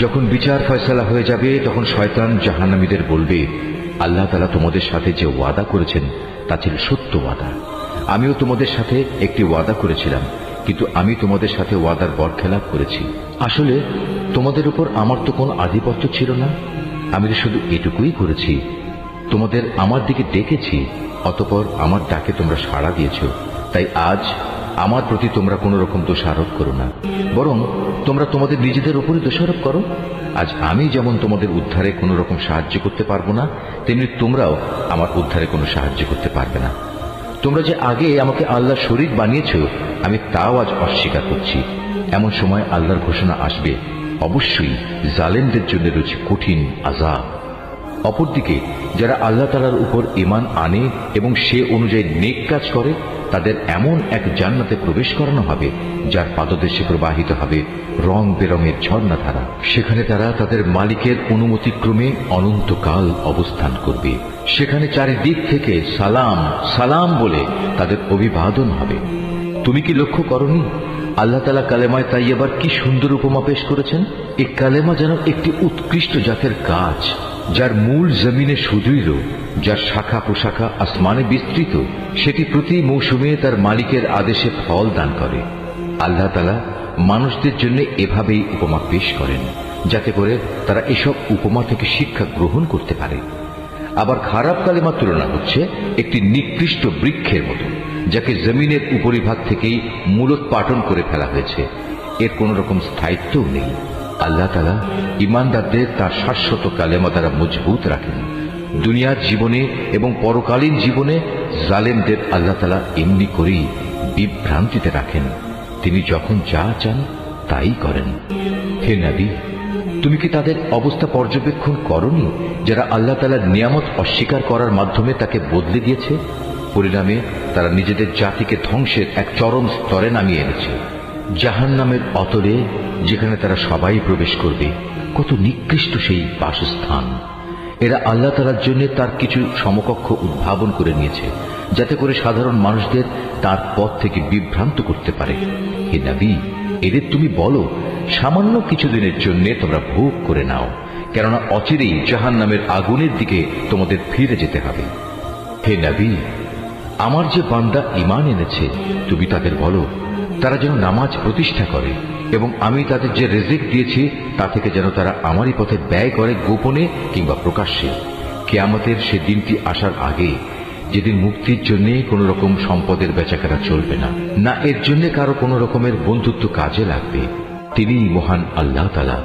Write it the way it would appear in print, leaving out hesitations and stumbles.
যখন বিচার ফয়সালা হয়ে যাবে তখন শয়তান জাহান্নামীদের বলবে, আল্লাহ তাআলা তোমাদের সাথে যে ওয়াদা করেছেন তা ছিল সত্য ওয়াদা। আমিও তোমাদের সাথে একটি ওয়াদা করেছিলাম, কিন্তু আমি তোমাদের সাথে ওয়াদার বরখেলাপ করেছি। আসলে তোমাদের উপর আমার তো কোনো আধিপত্য ছিল না, আমি তো শুধু এটুকুই করেছি, তোমাদের আমার দিকে ডেকেছি, অতঃপর আমার ডাকে তোমরা সাড়া দিয়েছ। তাই আজ আমার প্রতি তোমরা কোনো রকম দোষারোপ করো না, বরং তোমরা তোমাদের নিজেদের উপরই দোষারোপ করো। আজ আমি যেমন তোমাদের উদ্ধারে কোনো রকম সাহায্য করতে পারবো না, তেমনি তোমরাও আমার উদ্ধারে কোনো সাহায্য করতে পারবে না। তোমরা যে আগে আমাকে আল্লাহর শরীক বানিয়েছ, আমি তাও আজ অস্বীকার করছি। এমন সময় আল্লাহর ঘোষণা আসবে, অবশ্যই জালেমদের জন্য রয়েছে কঠিন আযাব। অপরদিকে যারা আল্লাহ তাআলার উপর ঈমান আনে এবং সে অনুযায়ী নেক কাজ করে, তাদের এমন এক জান্নাতে প্রবেশ করানো হবে যার পাদদেশে প্রবাহিত হবে রং বেরঙের ঝর্ণাধারা। সেখানে তারা তাদের মালিকের অনুমতিক্রমে অনন্তকাল অবস্থান করবে। সেখানে চারিদিক থেকে সালাম সালাম বলে তাদের অভিবাদন হবে। তুমি কি লক্ষ্য করনি আল্লাহ তাআলা কালেমায়ে তাইয়্যিবার কি সুন্দর উপমা পেশ করেছেন? এই কালেমা যেন একটি উৎকৃষ্ট জাতের গাছ, যার মূল জমিনে সুদৃঢ়, যার শাখা প্রশাখা আসমানে বিস্তৃত। সেটি প্রতি মৌসুমে তার মালিকের আদেশে ফল দান করে। আল্লাহ তাআলা মানুষদের জন্য এভাবেই উপমা পেশ করেন, যাতে করে তারা এসব উপমা থেকে শিক্ষা গ্রহণ করতে পারে। আবার খারাপ কালেমার তুলনা হচ্ছে একটি নিকৃষ্ট বৃক্ষের মতো, যাকে জমিনের উপরিভাগ থেকেই মূলোৎপাটন করে ফেলা হয়েছে। এর কোন রকম স্থায়িত্বও নেই। আল্লাহ তাআলা ঈমানদারদের তার শাশ্বত কালেমা দ্বারা মজবুত রাখেন। দুনিয়ার জীবনে এবং পরকালীন জীবনে জালেমদের আল্লাহ তাআলা এমনি করেই বিভ্রান্তিতে রাখেন। তিনি যখন যা চান তাই করেন। হে নবী, তুমি কি তাদের অবস্থা পর্যবেক্ষণ করনি যারা আল্লাহ তাআলার নিয়ামত অস্বীকার করার মাধ্যমে তাকে বদলে দিয়েছে? পরিণামে তারা নিজেদের জাতিকে ধ্বংসের এক চরম স্তরে নামিয়ে এনেছে, জাহান্নামের অতলে, যেখানে তারা সবাই প্রবেশ করবে। কত নিকৃষ্ট সেই বাসস্থান! এরা আল্লাহ তাআলার জন্য তার কিছু সমকক্ষ উদ্ভাবন করে নিয়েছে, যাতে করে সাধারণ মানুষদের তার পথ থেকে বিভ্রান্ত করতে পারে। হে নবী, এদের তুমি বলো, সামান্য কিছুদিনের জন্য তোমরা ভোগ করে নাও, কেননা অচিরেই জাহান্নামের আগুনের দিকে তোমাদের ফিরে যেতে হবে। হে নবী, আমার যে বান্দা ঈমান এনেছে, তুমি তাদের বলো তারা যেন নামাজ প্রতিষ্ঠা করে এবং আমি তাদের যে রিজিক দিয়েছি তা থেকে যেন তারা আমারই পথে ব্যয় করে, গোপনে কিংবা প্রকাশ্যে। কিয়ামতের সে দিনটি আসার আগে, যেদিন মুক্তির জন্য কোন রকম সম্পদের বেচাকেনা চলবে না, না এর জন্য কারো কোন রকমের বন্ধুত্ব কাজে লাগবে। তিনিই মহান আল্লাহ তাআলা,